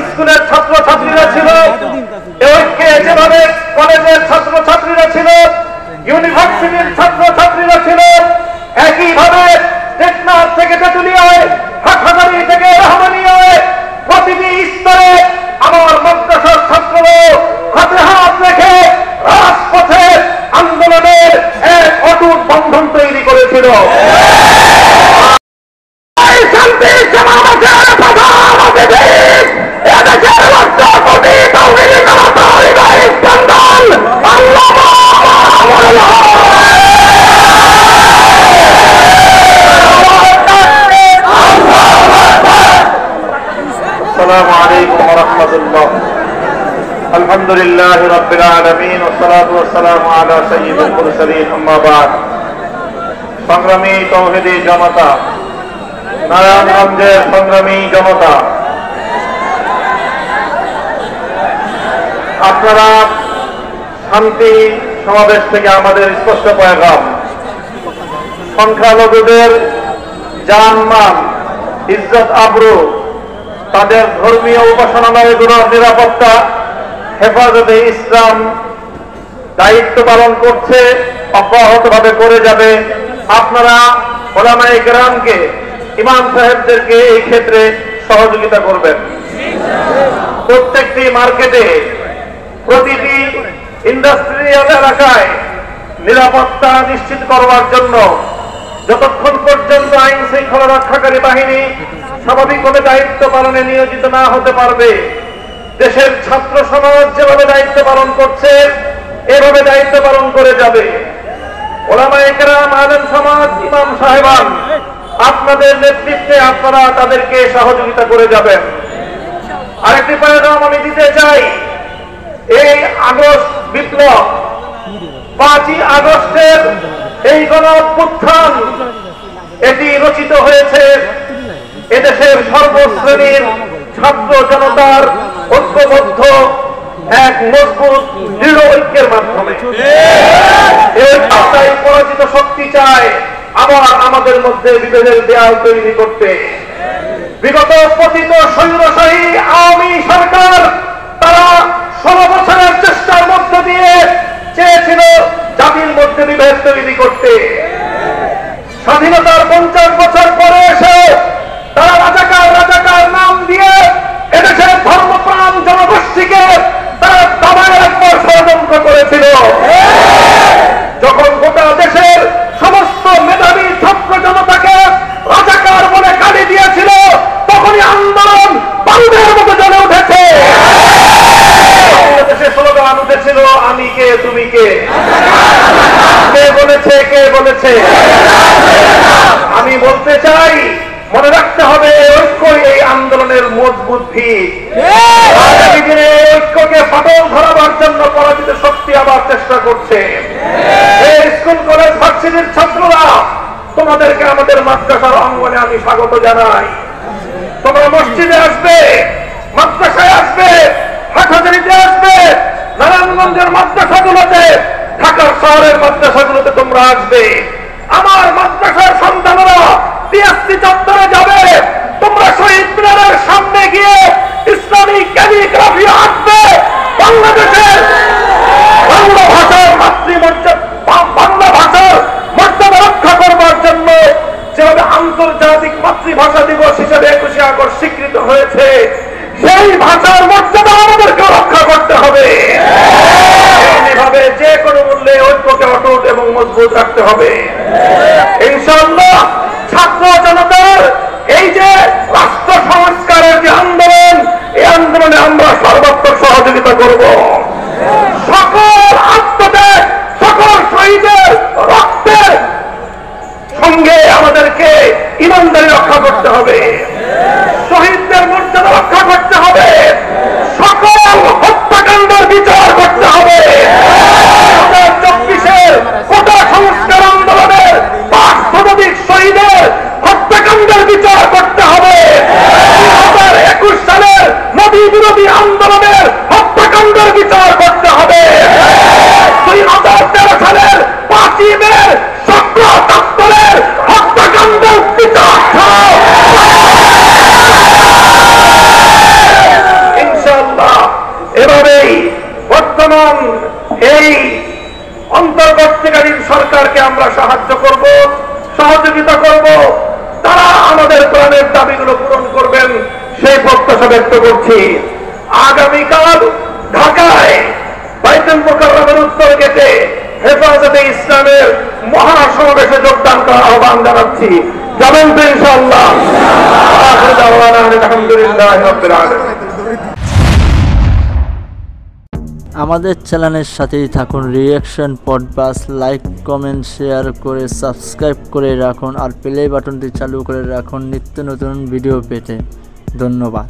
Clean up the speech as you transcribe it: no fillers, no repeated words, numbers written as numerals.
স্কুলের ছাত্র ছাত্রীরা ছিল, এই ঐক্যে যেভাবে কলেজের ছাত্র ছাত্রীরা ছিল, ইউনিভার্সিটির ছাত্র ছাত্রীরা ছিল, একইভাবে টেকনাফ থেকে তেঁতুলিয়ায়, হাটহাজারী থেকে রহমানিয়ায় প্রতিটি স্তরে আমার মাদ্রাসার ছাত্ররা হাতে হাত রেখে রাজপথে আন্দোলনের এক অটুট বন্ধন তৈরি করেছিল। السلام عليكم ورحمة الله. الحمد لله رب العالمين والصلاة والسلام على سيد المرسلين أما بعد. সংগ্রামী তৌহিদি জনতা, নারায়ণগঞ্জের সংগ্রামী জনতা, আপনারা শান্তি সমাবেশ থেকে আমাদের স্পষ্ট পয়গাম, সংখ্যালঘুদের জানমাল, ইজ্জত আবরু, তাদের ধর্মীয় উপাসনালয়গুলোর নিরাপত্তা হেফাজতে ইসলাম দায়িত্ব পালন করছে, অব্যাহতভাবে করে যাবে। আপনারা ওলামায়ে কেরামকে, ইমাম সাহেবদেরকে এই ক্ষেত্রে সহযোগিতা করবেন। প্রত্যেকটি মার্কেটে, প্রতিটি ইন্ডাস্ট্রিয়াল এলাকায় নিরাপত্তা নিশ্চিত করবার জন্য যতক্ষণ পর্যন্ত আইন শৃঙ্খলা রক্ষাকারী বাহিনী স্বাভাবিকভাবে দায়িত্ব পালনে নিয়োজিত না হতে পারবে, দেশের ছাত্র সমাজ যেভাবে দায়িত্ব পালন করছে এভাবে দায়িত্ব পালন করে যাবে। ওলামায়ে কেরাম, আলেম সমাজ, ইমাম সাহেবান, আপনাদের নেতৃত্বে আপনারা তাদেরকে সহযোগিতা করে যাবেন। আরেকটি পয়গাম আমি দিতে চাই, এই আগস্ট বিপ্লব, 5ই আগস্টের এই গণ অভ্যুত্থান, এটি রচিত হয়েছে এদেশের সর্বশ্রেণীর ছাত্র জনতার ঐক্যবদ্ধ এক মজবুত দৃঢ় ঐক্যের মাধ্যমে। এই রাস্তায় পরাজিত শক্তি চায় আবার আমাদের মধ্যে বিভেদের দেয়াল তৈরি করতে। বিগত পতিত স্বৈরশাহী আওয়ামী সরকার তারা 16 বছরের চেষ্টার মধ্য দিয়ে চেয়েছিল জাতির মধ্যে বিভেদ তৈরি করতে। স্বাধীনতার 50 বছর পরে এসে তারা রাজাকার নাম দিয়ে এদেশের ধর্মপ্রাণ জনগোষ্ঠীকে তারা দাবায় রাখবার ষড়যন্ত্র করেছিল। যখন গোটা দেশের সমস্ত মেধাবী ছাত্র জনতাকে রাজাকার বলে গালি দিয়েছিল, তখনই আন্দোলন বালুদের মতো জ্বলে উঠেছে। দেশে স্লোগান উঠেছিল, আমি কে তুমি কে, কে বলেছে, কে বলেছে। আমি বলতে চাই, মনে রাখতে হবে ঐক্যই এই আন্দোলনের মজবুত ভিত। আগামী দিনে ঐক্যকে ফাটল ধরাবার জন্য পরাজিত শক্তি আবার চেষ্টা করছে। এই স্কুল কলেজ ভার্সিটির ছাত্ররা, তোমাদেরকে আমাদের মাদ্রাসার অঙ্গনে আমি স্বাগত জানাই। তোমরা মসজিদে আসবে, মাদ্রাসায় আসবে, হাটহাজারীতে আসবে, নারায়ণগঞ্জের মাদ্রাসাগুলোতে, ঢাকার শহরের মাদ্রাসাগুলোতে তোমরা আসবে। আমার মাদ্রাসার সন্তানরা টিএসসি চত্বরে যাবে, তোমরা শহীদ মিনারের সামনে গিয়ে ইসলামিক ক্যালিগ্রাফি আঁকবে। বাংলাদেশের বাংলা ভাষার বাংলা ভাষার মর্যাদা রক্ষা করবার জন্য যেভাবে আন্তর্জাতিক মাতৃভাষা দিবস হিসেবে 21শে আগস্ট স্বীকৃত হয়েছে, সেই ভাষার মর্যাদা আমাদেরকে রক্ষা করতে হবে। এইভাবে যে কোনো মূল্যে ঐক্যকে অটুট এবং মজবুত রাখতে হবে। ইনশাআল্লাহ ছাত্র জনতার এই যে রাষ্ট্র সংস্কারের যে আন্দোলন, এই আন্দোলনে আমরা সর্বাত্মক সহযোগিতা করব। সকল আত্মত্যাগ, সকল শহীদের রক্তের সঙ্গে আমাদেরকে ইমানদারি রক্ষা করতে হবে, শহীদদের মর্যাদা রক্ষা করতে হবে, সকল হত্যাকাণ্ডের বিচার করতে হবে। 2024-এর কোটা সংস্কার আন্দোলনের 5 শতাধিক শহীদের হত্যাকাণ্ডের বিচার করতে হবে। আমরা সাহায্য করব, সহযোগিতা করব, তারা আমাদের প্রাণের দাবিগুলো পূরণ করবেন সেই প্রত্যাশা ব্যক্ত করছি। আগামীকাল ঢাকায় বাইতুল মুকাররমের উত্তর গেটে হেফাজতে ইসলামের মহাসমাবেশে যোগদান করার আহ্বান জানাচ্ছি। যাবেন তো ইনশাআল্লাহ? আখির দাওয়ানা আলহামদুলিল্লাহি রাব্বিল আলামিন। আমাদের চ্যানেলের সাথেই থাকুন। Reaction podcast like, comment, share করে সাবস্ক্রাইব করে রাখুন আর প্লে বাটনটি চালু করে রাখুন নিত্য নতুন ভিডিও পেতে। ধন্যবাদ।